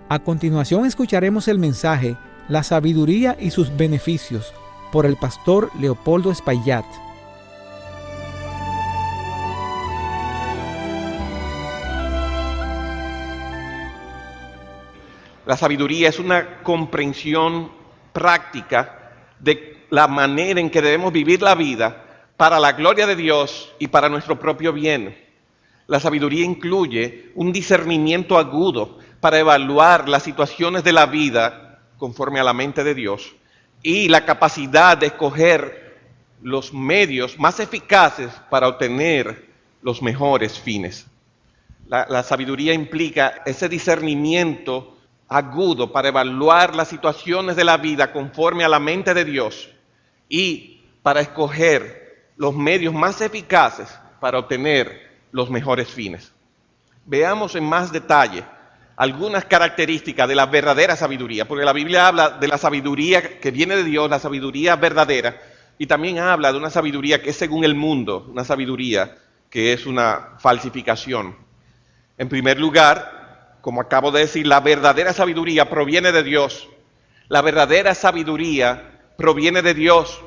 A continuación escucharemos el mensaje La sabiduría y sus beneficios por el pastor Leopoldo Espaillat. La sabiduría es una comprensión práctica de la manera en que debemos vivir la vida para la gloria de Dios y para nuestro propio bien. La sabiduría incluye un discernimiento agudo para evaluar las situaciones de la vida conforme a la mente de Dios y la capacidad de escoger los medios más eficaces para obtener los mejores fines. La sabiduría implica ese discernimiento agudo para evaluar las situaciones de la vida conforme a la mente de Dios y para escoger los medios más eficaces para obtener los mejores fines. Veamos en más detalle algunas características de la verdadera sabiduría, porque la Biblia habla de la sabiduría que viene de Dios, la sabiduría verdadera, y también habla de una sabiduría que es según el mundo, una sabiduría que es una falsificación. En primer lugar, como acabo de decir, la verdadera sabiduría proviene de Dios. La verdadera sabiduría proviene de Dios.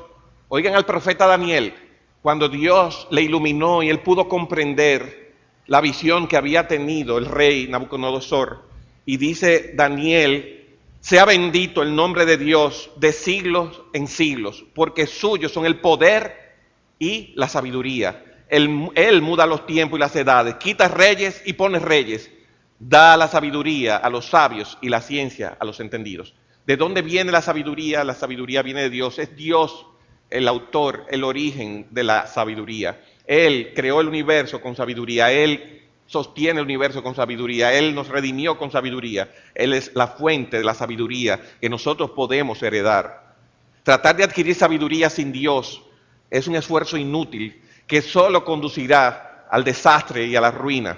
Oigan al profeta Daniel, cuando Dios le iluminó y él pudo comprender la visión que había tenido el rey Nabucodonosor. Y dice Daniel, sea bendito el nombre de Dios de siglos en siglos, porque suyos son el poder y la sabiduría. Él muda los tiempos y las edades, quita reyes y pone reyes, da la sabiduría a los sabios y la ciencia a los entendidos. ¿De dónde viene la sabiduría? La sabiduría viene de Dios. Es Dios el autor, el origen de la sabiduría. Él creó el universo con sabiduría, Él sostiene el universo con sabiduría, Él nos redimió con sabiduría, Él es la fuente de la sabiduría que nosotros podemos heredar. Tratar de adquirir sabiduría sin Dios es un esfuerzo inútil que solo conducirá al desastre y a la ruina.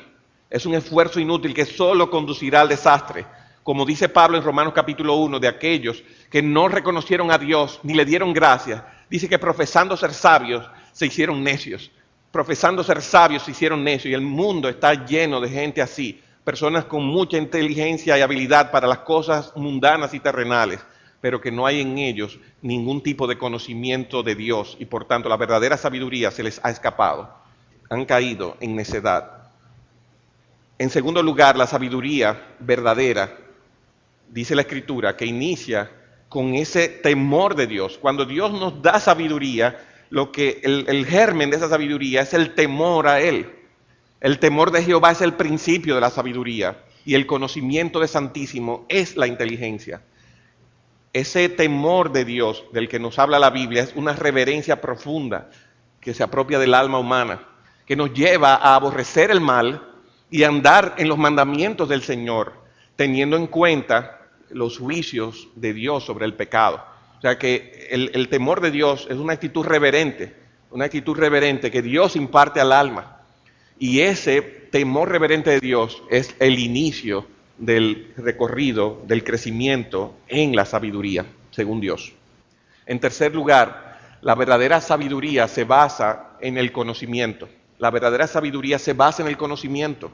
Es un esfuerzo inútil que solo conducirá al desastre. Como dice Pablo en Romanos capítulo 1, de aquellos que no reconocieron a Dios ni le dieron gracias, dice que profesando ser sabios se hicieron necios. Profesando ser sabios se hicieron necios, y el mundo está lleno de gente así, personas con mucha inteligencia y habilidad para las cosas mundanas y terrenales, pero que no hay en ellos ningún tipo de conocimiento de Dios, y por tanto la verdadera sabiduría se les ha escapado. Han caído en necedad. En segundo lugar, la sabiduría verdadera, dice la Escritura, que inicia con ese temor de Dios. Cuando Dios nos da sabiduría, el germen de esa sabiduría es el temor a Él. El temor de Jehová es el principio de la sabiduría, y el conocimiento de Santísimo es la inteligencia. Ese temor de Dios del que nos habla la Biblia es una reverencia profunda que se apropia del alma humana, que nos lleva a aborrecer el mal y a andar en los mandamientos del Señor, teniendo en cuenta los juicios de Dios sobre el pecado. O sea que el temor de Dios es una actitud reverente que Dios imparte al alma. Y ese temor reverente de Dios es el inicio del recorrido, del crecimiento en la sabiduría, según Dios. En tercer lugar, la verdadera sabiduría se basa en el conocimiento. La verdadera sabiduría se basa en el conocimiento.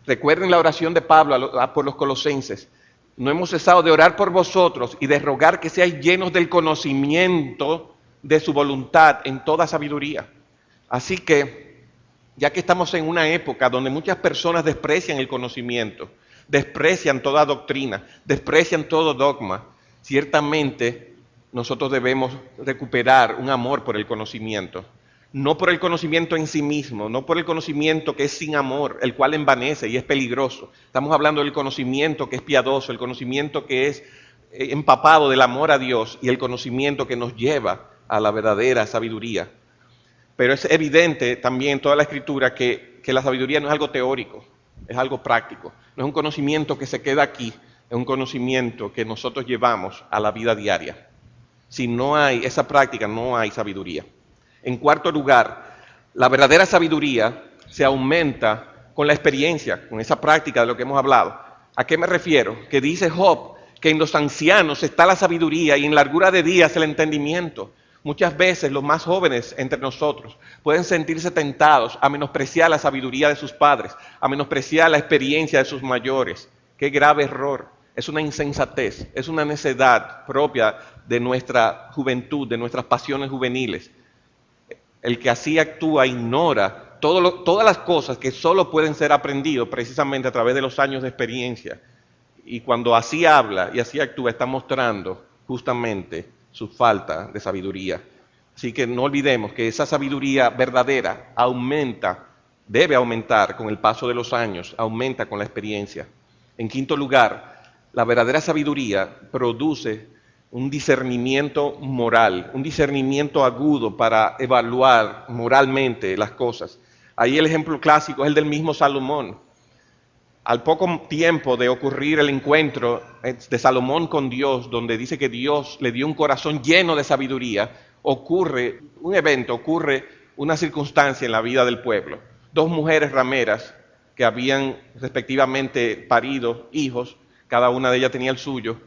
Recuerden la oración de Pablo por los colosenses. No hemos cesado de orar por vosotros y de rogar que seáis llenos del conocimiento de su voluntad en toda sabiduría. Así que, ya que estamos en una época donde muchas personas desprecian el conocimiento, desprecian toda doctrina, desprecian todo dogma, ciertamente nosotros debemos recuperar un amor por el conocimiento. No por el conocimiento en sí mismo, no por el conocimiento que es sin amor, el cual envanece y es peligroso. Estamos hablando del conocimiento que es piadoso, el conocimiento que es empapado del amor a Dios y el conocimiento que nos lleva a la verdadera sabiduría. Pero es evidente también en toda la Escritura que la sabiduría no es algo teórico, es algo práctico. No es un conocimiento que se queda aquí, es un conocimiento que nosotros llevamos a la vida diaria. Si no hay esa práctica, no hay sabiduría. En cuarto lugar, la verdadera sabiduría se aumenta con la experiencia, con esa práctica de lo que hemos hablado. ¿A qué me refiero? Que dice Job que en los ancianos está la sabiduría y en largura de días el entendimiento. Muchas veces los más jóvenes entre nosotros pueden sentirse tentados a menospreciar la sabiduría de sus padres, a menospreciar la experiencia de sus mayores. Qué grave error. es una insensatez, es una necedad propia de nuestra juventud, de nuestras pasiones juveniles. El que así actúa ignora todas las cosas que solo pueden ser aprendidas precisamente a través de los años de experiencia. Y cuando así habla y así actúa, está mostrando justamente su falta de sabiduría. Así que no olvidemos que esa sabiduría verdadera debe aumentar con el paso de los años, aumenta con la experiencia. En quinto lugar, la verdadera sabiduría produce un discernimiento moral, un discernimiento agudo para evaluar moralmente las cosas. Ahí el ejemplo clásico es el del mismo Salomón. Al poco tiempo de ocurrir el encuentro de Salomón con Dios, donde dice que Dios le dio un corazón lleno de sabiduría, ocurre una circunstancia en la vida del pueblo. 2 mujeres rameras que habían respectivamente parido hijos, cada una de ellas tenía el suyo,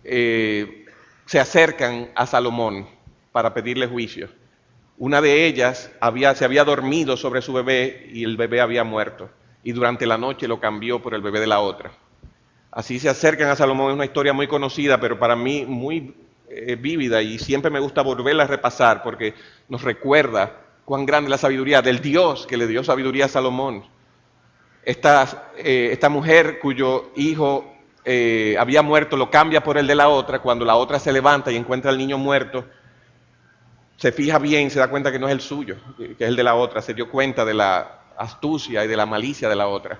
se acercan a Salomón para pedirle juicio. Una de ellas se había dormido sobre su bebé y el bebé había muerto. Y durante la noche lo cambió por el bebé de la otra. Así se acercan a Salomón, es una historia muy conocida, pero para mí muy vívida, y siempre me gusta volverla a repasar porque nos recuerda cuán grande es la sabiduría del Dios que le dio sabiduría a Salomón. Esta mujer cuyo hijo había muerto lo cambia por el de la otra. Cuando la otra se levanta y encuentra al niño muerto, se fija bien, se da cuenta que no es el suyo, que es el de la otra. Se dio cuenta de la astucia y de la malicia de la otra.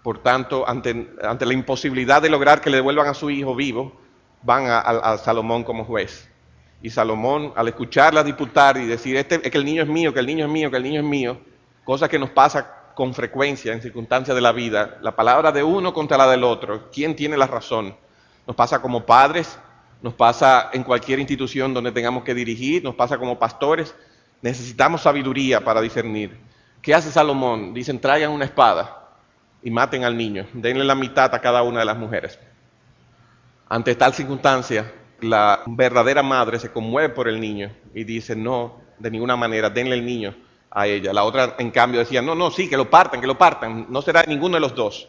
Por tanto, ante la imposibilidad de lograr que le devuelvan a su hijo vivo, van a Salomón como juez. Y Salomón, al escucharla disputar y decir, es que el niño es mío, que el niño es mío, que el niño es mío, cosa que nos pasa con frecuencia en circunstancias de la vida, la palabra de uno contra la del otro, ¿quién tiene la razón? Nos pasa como padres, nos pasa en cualquier institución donde tengamos que dirigir, nos pasa como pastores. Necesitamos sabiduría para discernir. ¿Qué hace Salomón? Dicen, traigan una espada y maten al niño, denle la mitad a cada una de las mujeres. Ante tal circunstancia, la verdadera madre se conmueve por el niño y dice, no, de ninguna manera, denle el niño a ella. La otra, en cambio, decía, no, sí, que lo partan, no será ninguno de los dos.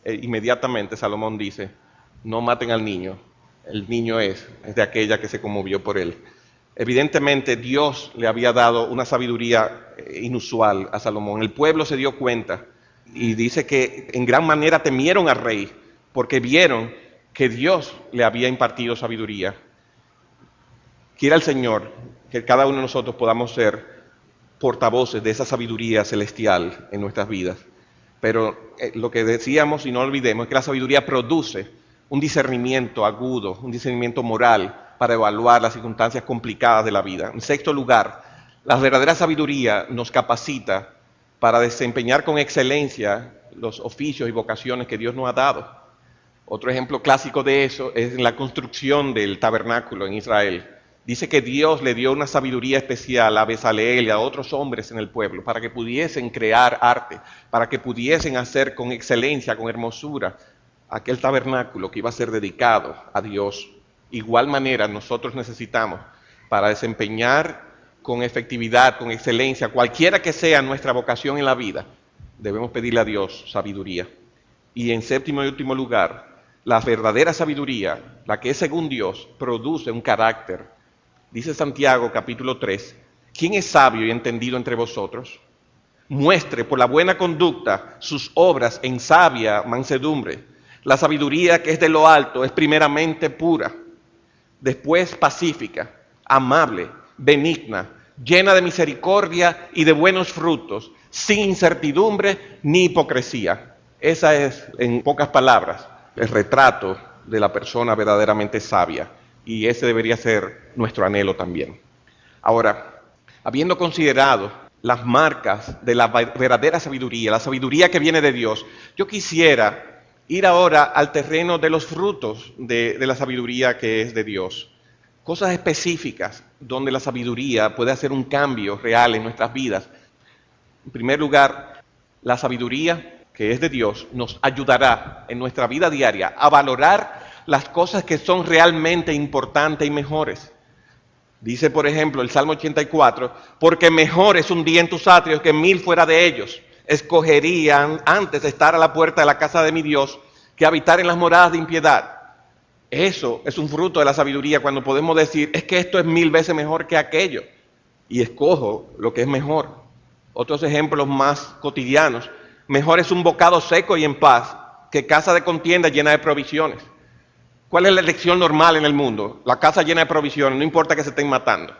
Inmediatamente Salomón dice, no maten al niño, el niño es de aquella que se conmovió por él. Evidentemente Dios le había dado una sabiduría inusual a Salomón. El pueblo se dio cuenta y dice que en gran manera temieron al rey porque vieron que Dios le había impartido sabiduría. Quiera el Señor que cada uno de nosotros podamos ser portavoces de esa sabiduría celestial en nuestras vidas. Pero lo que decíamos, y no olvidemos, es que la sabiduría produce un discernimiento agudo, un discernimiento moral para evaluar las circunstancias complicadas de la vida. En sexto lugar, la verdadera sabiduría nos capacita para desempeñar con excelencia los oficios y vocaciones que Dios nos ha dado. Otro ejemplo clásico de eso es en la construcción del tabernáculo en Israel. Dice que Dios le dio una sabiduría especial a Bezaleel y a otros hombres en el pueblo para que pudiesen crear arte, para que pudiesen hacer con excelencia, con hermosura, aquel tabernáculo que iba a ser dedicado a Dios. Igual manera nosotros necesitamos para desempeñar con efectividad, con excelencia, cualquiera que sea nuestra vocación en la vida, debemos pedirle a Dios sabiduría. Y en séptimo y último lugar, la verdadera sabiduría, la que es según Dios, produce un carácter. Dice Santiago capítulo 3, ¿quién es sabio y entendido entre vosotros? Muestre por la buena conducta sus obras en sabia mansedumbre. La sabiduría que es de lo alto es primeramente pura, después pacífica, amable, benigna, llena de misericordia y de buenos frutos, sin incertidumbre ni hipocresía. Esa es, en pocas palabras, el retrato de la persona verdaderamente sabia. Y ese debería ser nuestro anhelo también. Ahora, habiendo considerado las marcas de la verdadera sabiduría, la sabiduría que viene de Dios, yo quisiera ir ahora al terreno de los frutos de la sabiduría que es de Dios. Cosas específicas donde la sabiduría puede hacer un cambio real en nuestras vidas. En primer lugar, la sabiduría que es de Dios nos ayudará en nuestra vida diaria a valorar las cosas que son realmente importantes y mejores. Dice, por ejemplo, el Salmo 84, porque mejor es un día en tus atrios que 1000 fuera de ellos. Escogerían antes estar a la puerta de la casa de mi Dios que habitar en las moradas de impiedad. Eso es un fruto de la sabiduría cuando podemos decir, es que esto es 1000 veces mejor que aquello. Y escojo lo que es mejor. Otros ejemplos más cotidianos. Mejor es un bocado seco y en paz que casa de contienda llena de provisiones. ¿Cuál es la elección normal en el mundo? La casa llena de provisiones, no importa que se estén matando.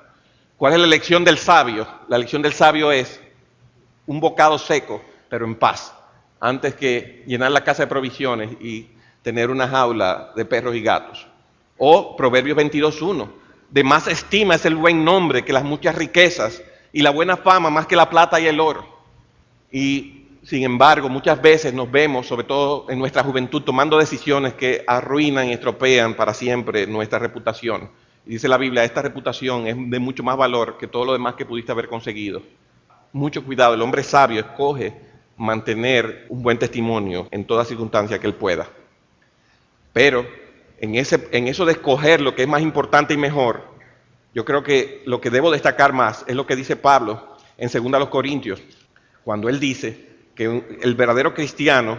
¿Cuál es la elección del sabio? La elección del sabio es un bocado seco, pero en paz, antes que llenar la casa de provisiones y tener una jaula de perros y gatos. O Proverbios 22:1, de más estima es el buen nombre que las muchas riquezas, y la buena fama más que la plata y el oro. Y sin embargo, muchas veces nos vemos, sobre todo en nuestra juventud, tomando decisiones que arruinan y estropean para siempre nuestra reputación. Y dice la Biblia, esta reputación es de mucho más valor que todo lo demás que pudiste haber conseguido. Mucho cuidado, el hombre sabio escoge mantener un buen testimonio en toda circunstancia que él pueda. Pero en eso de escoger lo que es más importante y mejor, yo creo que lo que debo destacar más es lo que dice Pablo en 2 Corintios, cuando él dice que el verdadero cristiano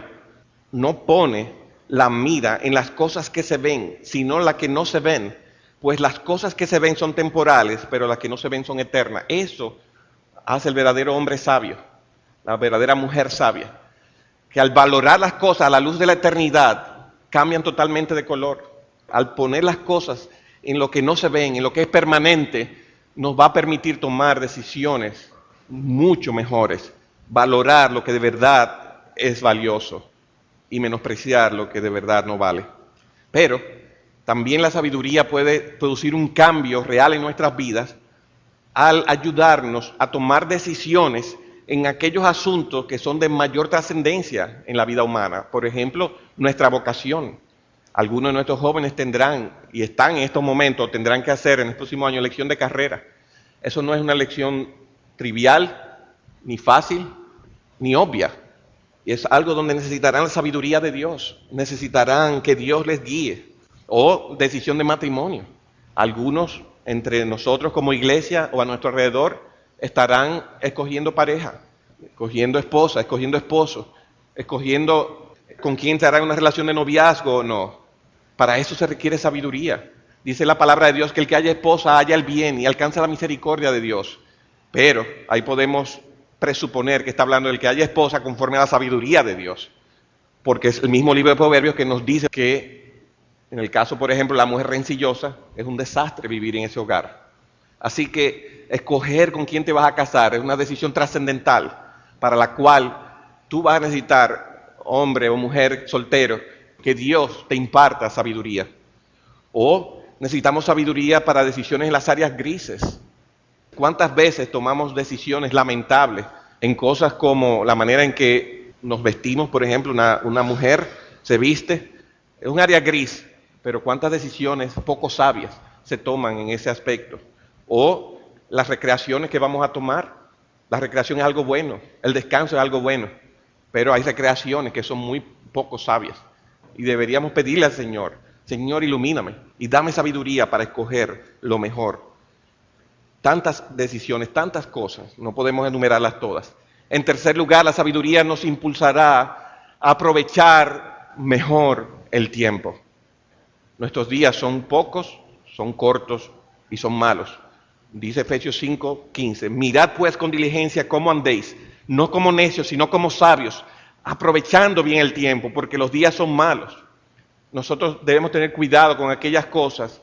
no pone la mira en las cosas que se ven, sino en las que no se ven, pues las cosas que se ven son temporales, pero las que no se ven son eternas. Eso hace el verdadero hombre sabio, la verdadera mujer sabia, que al valorar las cosas a la luz de la eternidad, cambian totalmente de color. Al poner las cosas en lo que no se ven, en lo que es permanente, nos va a permitir tomar decisiones mucho mejores, valorar lo que de verdad es valioso y menospreciar lo que de verdad no vale. Pero también la sabiduría puede producir un cambio real en nuestras vidas al ayudarnos a tomar decisiones en aquellos asuntos que son de mayor trascendencia en la vida humana. Por ejemplo, nuestra vocación. Algunos de nuestros jóvenes tendrán, y están en estos momentos, tendrán que hacer en el próximo año elección de carrera. Eso no es una elección trivial, ni fácil, ni obvia. Y es algo donde necesitarán la sabiduría de Dios. Necesitarán que Dios les guíe. O decisión de matrimonio. Algunos entre nosotros como iglesia o a nuestro alrededor estarán escogiendo pareja, escogiendo esposa, escogiendo esposo, escogiendo con quién se hará una relación de noviazgo o no. Para eso se requiere sabiduría. Dice la palabra de Dios que el que haya esposa haya el bien y alcanza la misericordia de Dios. Pero ahí podemos presuponer que está hablando del que haya esposa conforme a la sabiduría de Dios. Porque es el mismo libro de Proverbios que nos dice que en el caso, por ejemplo, la mujer rencillosa, es un desastre vivir en ese hogar. Así que escoger con quién te vas a casar es una decisión trascendental para la cual tú vas a necesitar, hombre o mujer soltero, que Dios te imparta sabiduría. O necesitamos sabiduría para decisiones en las áreas grises. ¿Cuántas veces tomamos decisiones lamentables en cosas como la manera en que nos vestimos? Por ejemplo, una mujer se viste, es un área gris, pero cuántas decisiones poco sabias se toman en ese aspecto. O las recreaciones que vamos a tomar. La recreación es algo bueno, el descanso es algo bueno, pero hay recreaciones que son muy poco sabias. Y deberíamos pedirle al Señor, Señor, ilumíname y dame sabiduría para escoger lo mejor. Tantas decisiones, tantas cosas, no podemos enumerarlas todas. En tercer lugar, la sabiduría nos impulsará a aprovechar mejor el tiempo. Nuestros días son pocos, son cortos y son malos. Dice Efesios 5:15, mirad pues con diligencia cómo andéis, no como necios, sino como sabios, aprovechando bien el tiempo, porque los días son malos. Nosotros debemos tener cuidado con aquellas cosas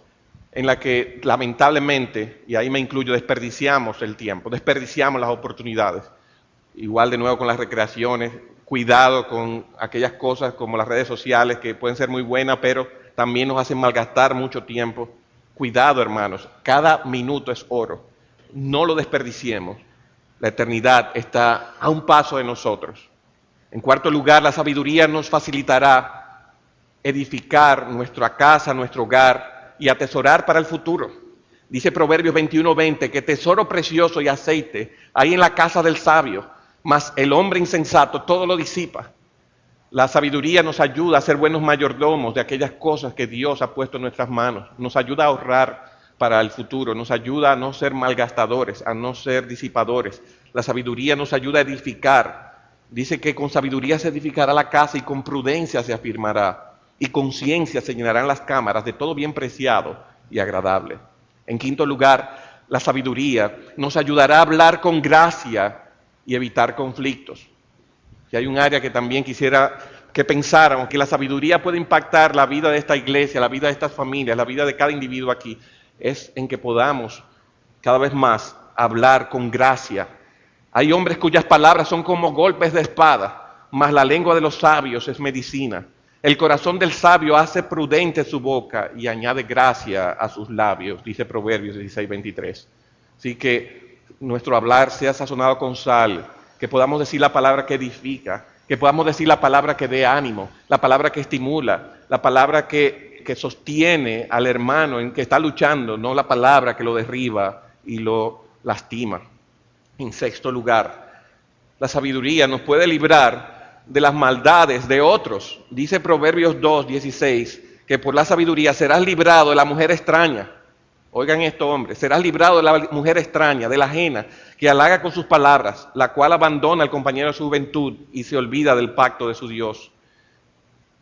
en las que lamentablemente, y ahí me incluyo, desperdiciamos el tiempo, desperdiciamos las oportunidades. Igual de nuevo con las recreaciones, cuidado con aquellas cosas como las redes sociales que pueden ser muy buenas, pero también nos hacen malgastar mucho tiempo. Cuidado, hermanos, cada minuto es oro. No lo desperdiciemos. La eternidad está a un paso de nosotros. En cuarto lugar, la sabiduría nos facilitará edificar nuestra casa, nuestro hogar y atesorar para el futuro. Dice Proverbios 21:20 que tesoro precioso y aceite hay en la casa del sabio, mas el hombre insensato todo lo disipa. La sabiduría nos ayuda a ser buenos mayordomos de aquellas cosas que Dios ha puesto en nuestras manos. Nos ayuda a ahorrar para el futuro, nos ayuda a no ser malgastadores, a no ser disipadores. La sabiduría nos ayuda a edificar. Dice que con sabiduría se edificará la casa y con prudencia se afirmará. y con ciencia se llenarán las cámaras de todo bien preciado y agradable. En quinto lugar, la sabiduría nos ayudará a hablar con gracia y evitar conflictos. Si hay un área que también quisiera que pensáramos, que la sabiduría puede impactar la vida de esta iglesia, la vida de estas familias, la vida de cada individuo aquí, es en que podamos cada vez más hablar con gracia. Hay hombres cuyas palabras son como golpes de espada, mas la lengua de los sabios es medicina. El corazón del sabio hace prudente su boca y añade gracia a sus labios, dice Proverbios 16:23. Así que nuestro hablar sea sazonado con sal, que podamos decir la palabra que edifica, que podamos decir la palabra que dé ánimo, la palabra que estimula, la palabra que sostiene al hermano en que está luchando, no la palabra que lo derriba y lo lastima. En sexto lugar, la sabiduría nos puede librar de las maldades de otros. Dice Proverbios 2:16, que por la sabiduría serás librado de la mujer extraña. Oigan esto, hombres, serás librado de la mujer extraña, de la ajena, que halaga con sus palabras, la cual abandona al compañero de su juventud y se olvida del pacto de su Dios.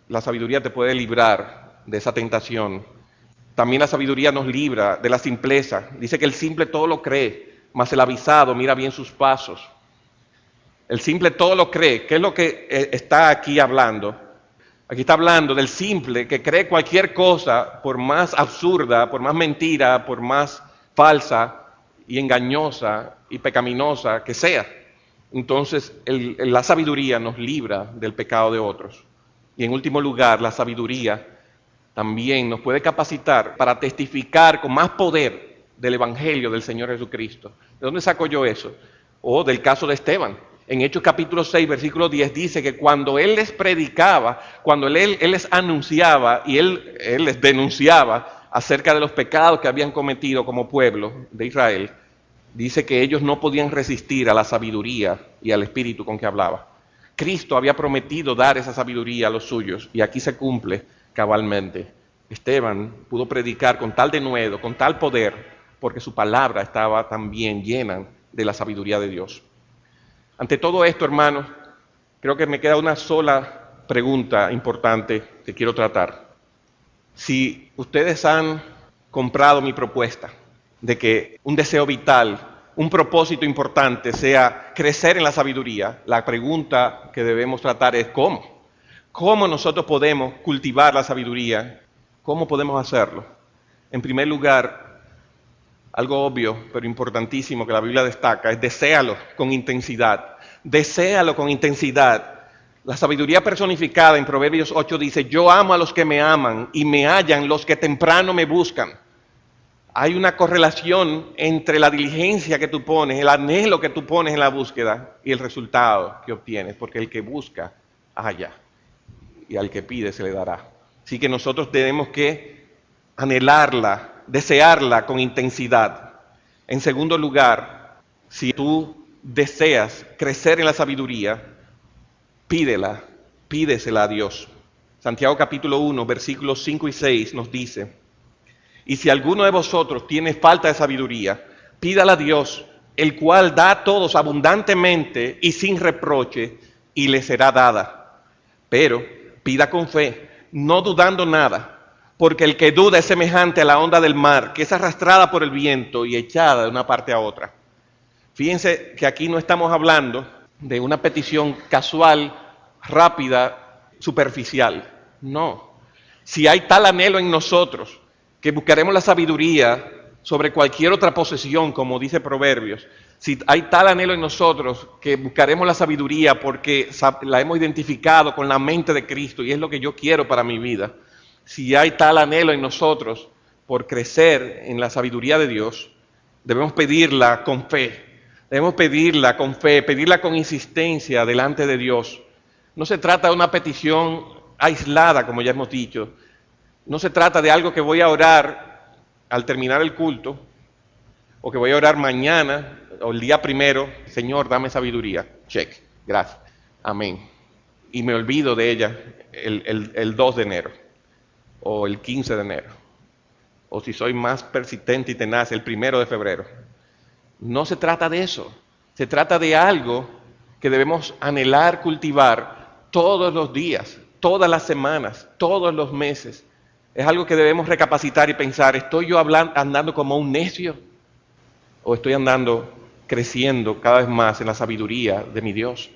La sabiduría te puede librar de esa tentación. También la sabiduría nos libra de la simpleza. Dice que el simple todo lo cree, mas el avisado mira bien sus pasos. El simple todo lo cree. ¿Qué es lo que está aquí hablando? Aquí está hablando del simple que cree cualquier cosa, por más absurda, por más mentira, por más falsa y engañosa y pecaminosa que sea. Entonces, la sabiduría nos libra del pecado de otros. Y en último lugar, la sabiduría también nos puede capacitar para testificar con más poder del Evangelio del Señor Jesucristo. ¿De dónde saco yo eso? Del caso de Esteban. En Hechos capítulo 6, versículo 10 dice que cuando él les predicaba, cuando él les anunciaba y él les denunciaba acerca de los pecados que habían cometido como pueblo de Israel, dice que ellos no podían resistir a la sabiduría y al espíritu con que hablaba. Cristo había prometido dar esa sabiduría a los suyos y aquí se cumple cabalmente. Esteban pudo predicar con tal denuedo, con tal poder, porque su palabra estaba también llena de la sabiduría de Dios. Ante todo esto, hermanos, creo que me queda una sola pregunta importante que quiero tratar. Si ustedes han comprado mi propuesta de que un deseo vital, un propósito importante sea crecer en la sabiduría, la pregunta que debemos tratar es ¿cómo? ¿Cómo nosotros podemos cultivar la sabiduría? ¿Cómo podemos hacerlo? En primer lugar, algo obvio, pero importantísimo que la Biblia destaca, es deséalo con intensidad. Deséalo con intensidad. La sabiduría personificada en Proverbios 8 dice, yo amo a los que me aman y me hallan los que temprano me buscan. Hay una correlación entre la diligencia que tú pones, el anhelo que tú pones en la búsqueda y el resultado que obtienes, porque el que busca, halla, y al que pide se le dará. Así que nosotros tenemos que anhelarla, desearla con intensidad. En segundo lugar, si tú deseas crecer en la sabiduría, pídesela a Dios. Santiago capítulo 1, versículos 5 y 6 nos dice, y si alguno de vosotros tiene falta de sabiduría, pídala a Dios, el cual da a todos abundantemente y sin reproche, y le será dada. Pero pida con fe, no dudando nada, porque el que duda es semejante a la onda del mar, que es arrastrada por el viento y echada de una parte a otra. Fíjense que aquí no estamos hablando de una petición casual, rápida, superficial. No. Si hay tal anhelo en nosotros, que buscaremos la sabiduría sobre cualquier otra posesión, como dice Proverbios, si hay tal anhelo en nosotros que buscaremos la sabiduría porque la hemos identificado con la mente de Cristo y es lo que yo quiero para mi vida, si hay tal anhelo en nosotros por crecer en la sabiduría de Dios, debemos pedirla con fe. Debemos pedirla con fe, pedirla con insistencia delante de Dios. No se trata de una petición aislada, como ya hemos dicho. No se trata de algo que voy a orar al terminar el culto, o que voy a orar mañana, o el día primero, Señor, dame sabiduría. Check, gracias, amén. Y me olvido de ella el 2 de enero, o el 15 de enero, o si soy más persistente y tenaz, el 1 de febrero. No se trata de eso, se trata de algo que debemos anhelar cultivar todos los días, todas las semanas, todos los meses. Es algo que debemos recapacitar y pensar, ¿estoy yo andando como un necio? ¿O estoy andando, creciendo cada vez más en la sabiduría de mi Dios?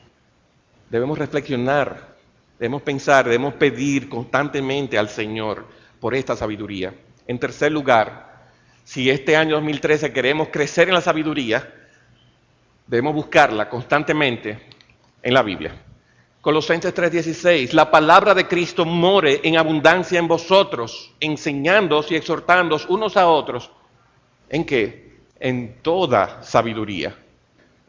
Debemos reflexionar, debemos pensar, debemos pedir constantemente al Señor por esta sabiduría. En tercer lugar, si este año 2013 queremos crecer en la sabiduría, debemos buscarla constantemente en la Biblia. Colosenses 3:16, la palabra de Cristo more en abundancia en vosotros, enseñándoos y exhortándoos unos a otros. ¿En qué? En toda sabiduría.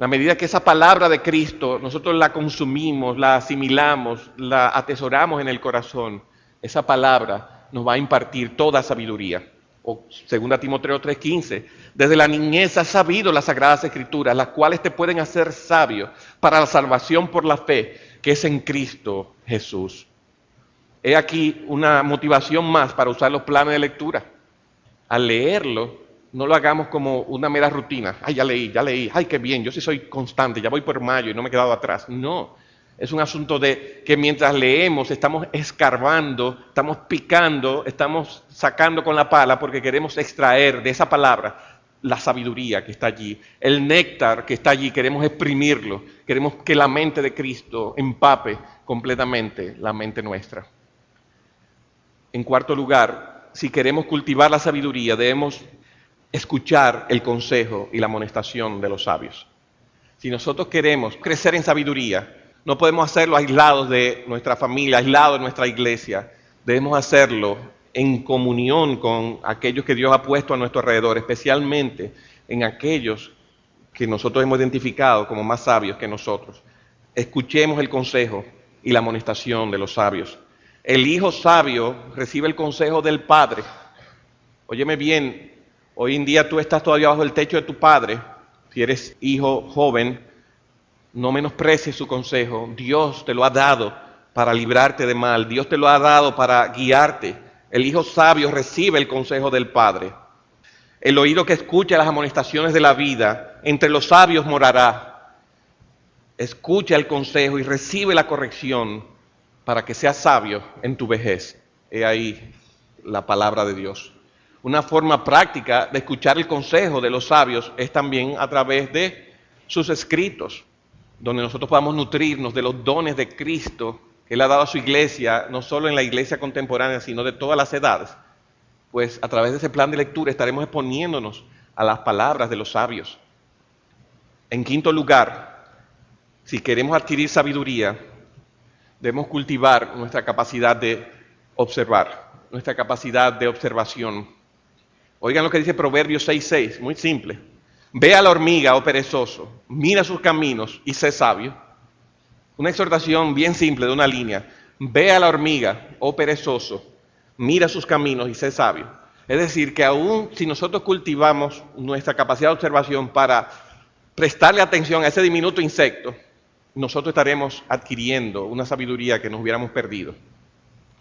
A medida que esa palabra de Cristo nosotros la consumimos, la asimilamos, la atesoramos en el corazón, esa palabra nos va a impartir toda sabiduría. O 2 Timoteo 3:15, desde la niñez has sabido las sagradas escrituras, las cuales te pueden hacer sabio para la salvación por la fe que es en Cristo Jesús. He aquí una motivación más para usar los planes de lectura. Al leerlo, no lo hagamos como una mera rutina. Ay, ya leí, ay, qué bien, yo sí soy constante, ya voy por mayo y no me he quedado atrás. No, es un asunto de que mientras leemos estamos escarbando, estamos picando, estamos sacando con la pala porque queremos extraer de esa palabra la sabiduría que está allí, el néctar que está allí, queremos exprimirlo, queremos que la mente de Cristo empape completamente la mente nuestra. En cuarto lugar, si queremos cultivar la sabiduría, debemos escuchar el consejo y la amonestación de los sabios. Si nosotros queremos crecer en sabiduría, no podemos hacerlo aislados de nuestra familia, aislados de nuestra iglesia. Debemos hacerlo en comunión con aquellos que Dios ha puesto a nuestro alrededor, especialmente en aquellos que nosotros hemos identificado como más sabios que nosotros. Escuchemos el consejo y la amonestación de los sabios. El hijo sabio recibe el consejo del padre. Óyeme bien, hoy en día tú estás todavía bajo el techo de tu padre. Si eres hijo joven, no menosprecies su consejo. Dios te lo ha dado para librarte de mal. Dios te lo ha dado para guiarte. El hijo sabio recibe el consejo del padre. El oído que escucha las amonestaciones de la vida, entre los sabios morará. Escucha el consejo y recibe la corrección para que seas sabio en tu vejez. He ahí la palabra de Dios. Una forma práctica de escuchar el consejo de los sabios es también a través de sus escritos, donde nosotros podamos nutrirnos de los dones de Cristo que Él ha dado a su iglesia, no solo en la iglesia contemporánea, sino de todas las edades. Pues a través de ese plan de lectura estaremos exponiéndonos a las palabras de los sabios. En quinto lugar, si queremos adquirir sabiduría, debemos cultivar nuestra capacidad de observar, nuestra capacidad de observación. Oigan lo que dice Proverbios 6:6, muy simple. Ve a la hormiga, oh perezoso, mira sus caminos y sé sabio. Una exhortación bien simple de una línea. Ve a la hormiga, oh perezoso, mira sus caminos y sé sabio. Es decir, que aún si nosotros cultivamos nuestra capacidad de observación para prestarle atención a ese diminuto insecto, nosotros estaremos adquiriendo una sabiduría que nos hubiéramos perdido.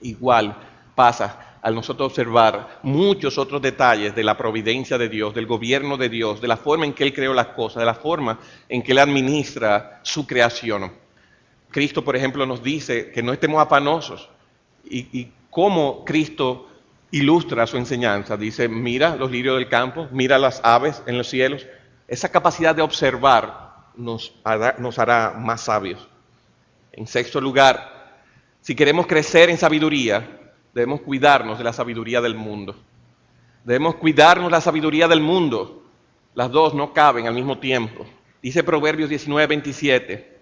Igual pasa al nosotros observar muchos otros detalles de la providencia de Dios, del gobierno de Dios, de la forma en que Él creó las cosas, de la forma en que Él administra su creación. Cristo, por ejemplo, nos dice que no estemos afanosos. Y cómo Cristo ilustra su enseñanza. Dice, mira los lirios del campo, mira las aves en los cielos. Esa capacidad de observar nos hará más sabios. En sexto lugar, si queremos crecer en sabiduría, debemos cuidarnos de la sabiduría del mundo. Debemos cuidarnos de la sabiduría del mundo. Las dos no caben al mismo tiempo. Dice Proverbios 19:27.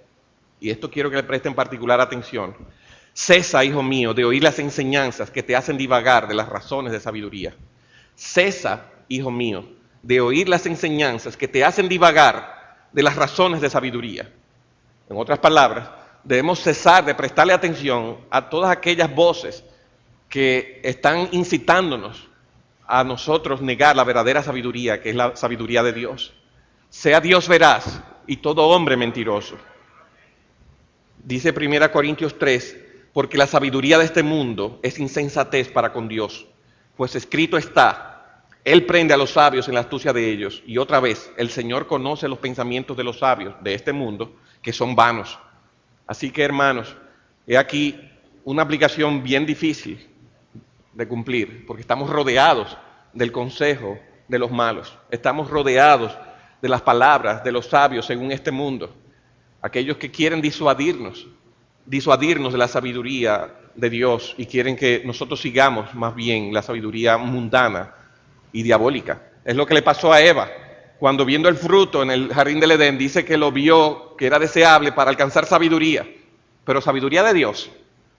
Y esto quiero que le presten particular atención. Cesa, hijo mío, de oír las enseñanzas que te hacen divagar de las razones de sabiduría. Cesa, hijo mío, de oír las enseñanzas que te hacen divagar de las razones de sabiduría. En otras palabras, debemos cesar de prestarle atención a todas aquellas voces que están incitándonos a nosotros negar la verdadera sabiduría, que es la sabiduría de Dios. Sea Dios veraz y todo hombre mentiroso. Dice 1 Corintios 3, porque la sabiduría de este mundo es insensatez para con Dios, pues escrito está, Él prende a los sabios en la astucia de ellos, y otra vez, el Señor conoce los pensamientos de los sabios de este mundo, que son vanos. Así que, hermanos, he aquí una aplicación bien difícil de cumplir, porque estamos rodeados del consejo de los malos, estamos rodeados de las palabras de los sabios según este mundo, aquellos que quieren disuadirnos de la sabiduría de Dios y quieren que nosotros sigamos más bien la sabiduría mundana y diabólica. Es lo que le pasó a Eva, cuando viendo el fruto en el jardín del Edén, dice que lo vio, que era deseable para alcanzar sabiduría, pero sabiduría de Dios,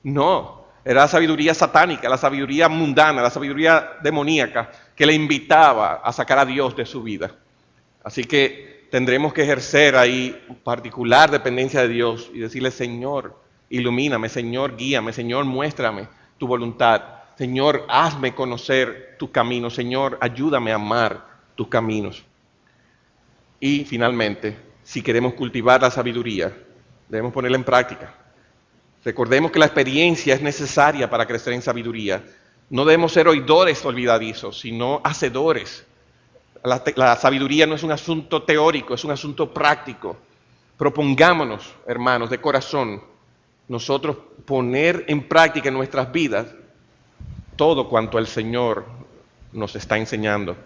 no. Era la sabiduría satánica, la sabiduría mundana, la sabiduría demoníaca que le invitaba a sacar a Dios de su vida. Así que tendremos que ejercer ahí particular dependencia de Dios y decirle: Señor, ilumíname, Señor, guíame, Señor, muéstrame tu voluntad. Señor, hazme conocer tus caminos. Señor, ayúdame a amar tus caminos. Y finalmente, si queremos cultivar la sabiduría, debemos ponerla en práctica. Recordemos que la experiencia es necesaria para crecer en sabiduría. No debemos ser oidores olvidadizos, sino hacedores. La sabiduría no es un asunto teórico, es un asunto práctico. Propongámonos, hermanos, de corazón, nosotros poner en práctica en nuestras vidas todo cuanto el Señor nos está enseñando.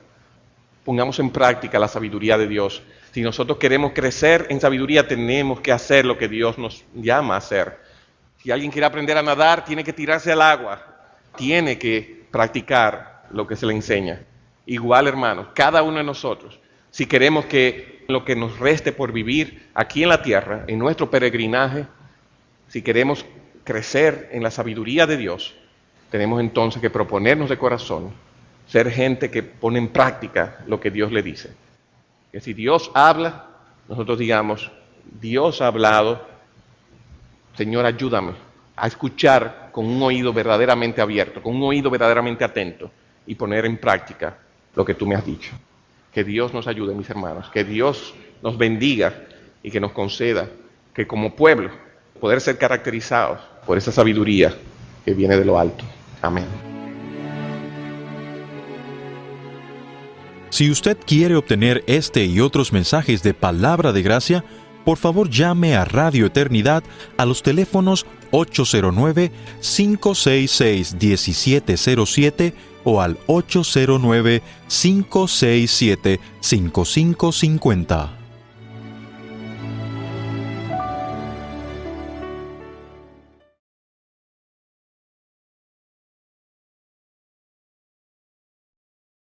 Pongamos en práctica la sabiduría de Dios. Si nosotros queremos crecer en sabiduría, tenemos que hacer lo que Dios nos llama a hacer. Si alguien quiere aprender a nadar, tiene que tirarse al agua, tiene que practicar lo que se le enseña. Igual, hermanos, cada uno de nosotros, si queremos que lo que nos reste por vivir aquí en la tierra, en nuestro peregrinaje, si queremos crecer en la sabiduría de Dios, tenemos entonces que proponernos de corazón ser gente que pone en práctica lo que Dios le dice. Que si Dios habla, nosotros digamos: Dios ha hablado, Señor, ayúdame a escuchar con un oído verdaderamente abierto, con un oído verdaderamente atento y poner en práctica lo que tú me has dicho. Que Dios nos ayude, mis hermanos, que Dios nos bendiga y que nos conceda que como pueblo poder ser caracterizados por esa sabiduría que viene de lo alto. Amén. Si usted quiere obtener este y otros mensajes de Palabra de Gracia, por favor llame a Radio Eternidad a los teléfonos 809-566-1707 o al 809-567-5550.